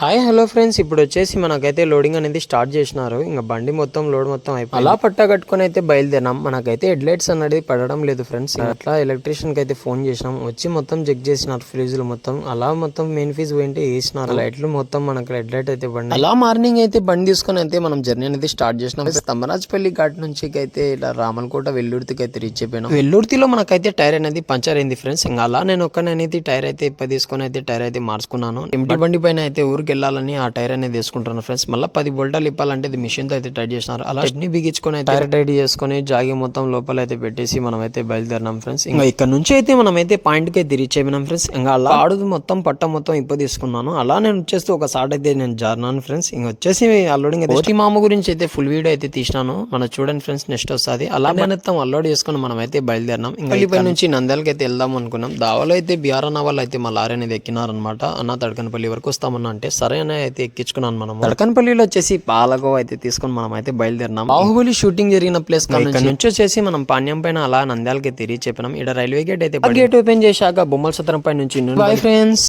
Hi hello friends, ఇప్పుడు వచ్చేసి మనకైతే లోడింగ్ అనేది స్టార్ట్ చేసినారు. ఇంకా బండి మొత్తం లోడ్ మొత్తం అయిపోయి అలా పట్టా కట్టుకుని అయితే బయలుదేరాం. మనకైతే హెడ్ లైట్స్ అనేది పడడం లేదు ఫ్రెండ్స్. అట్లా ఎలక్ట్రీషియన్ కి అయితే ఫోన్ చేసినాం. వచ్చి మొత్తం చెక్ చేసినారు ఫ్యూజులు మొత్తం. అలా మొత్తం మెయిన్ ఫీజ్ పోయింటే వేసినారు. లైట్లు మొత్తం మనకు హెడ్ లైట్ అయితే బండి అలా మార్నింగ్ అయితే బండి తీసుకుని అయితే మనం జర్నీ అనేది స్టార్ట్ చేసినాం. తమ్మరాజపల్లి ఘాట్ నుంచి అయితే ఇలా రామన్కోట వెల్లూర్తికి అయితే రీచ్ అయిపోయినాం. వెల్లూర్తిలో మనకైతే టైర్ అనేది పంచర్ అయింది ఫ్రెండ్స్. ఇంకా అలా నేను ఒక్కనైతే టైర్ అయితే తీసుకొని అయితే టైర్ అయితే మార్చుకున్నాను. ఎంటీ బండి పైన అయితే ఊరికి వెళ్ళాలని ఆ టైర్ అనేది వేసుకుంటున్నాను ఫ్రెండ్స్. మళ్ళీ 10 బోల్టాలు ఇప్పాలంటే ఇది మిషన్ తో అయితే టైట్ చేసినారు. అలా స్టెప్ని బిగించుకొని టైర్ టైట్ చేసుకుని జాగి మొత్తం లోపల అయితే పెట్టేసి మనం అయితే బయలుదేరినాం ఫ్రెండ్స్. ఇంకా ఇక్కడ నుంచి అయితే మనం అయితే పాయింట్ కి అయితే రీచ్ అయిపోయినాం ఫ్రెండ్స్. ఇంకా అలా ఆడుదు మొత్తం పట్ట మొత్తం ఇప్ప తీసుకున్నాను. అలా నేను వచ్చేసి ఒక సాట్ అయితే నేను జారినాను ఫ్రెండ్స్. ఇంకా వచ్చేసి అల్లోడింగ్ అయితే మామ గురించి అయితే ఫుల్ వీడియో అయితే తీసినాను. మనం చూడండి ఫ్రెండ్స్, నెక్స్ట్ వస్తుంది. అలా మొత్తం అల్లోడ్ చేసుకుని మనం అయితే బయలుదేరినాం. ఇంకా ఇక్కడ నుంచి నంద్యాలకి అయితే వెళ్దాం అనుకున్నాం. దావలో అయితే బీఆర్ అన్న వాళ్ళు అయితే మా లారీ అనేది ఎక్కినారనమాట. అన్న తడకనపల్లి వరకు వస్తామన్నా అంటే సరే అనే అయితే ఎక్కించుకున్నాను. మనం తడకనపల్లిలో వచ్చేసి పాలగో అయితే తీసుకొని మనం అయితే బయలుదేరినాం. బాహుబలి షూటింగ్ జరిగిన ప్లేస్ ఇక్కడ నుంచి వచ్చేసి మనం పాణ్యం పైన అలా నంద్యాలకి తిరిగి చెప్పినాం. ఇక్కడ రైల్వే గేట్ అయితే గేట్ ఓపెన్ చేశాక బొమ్మల సత్రం పై నుంచి బై ఫ్రెండ్స్.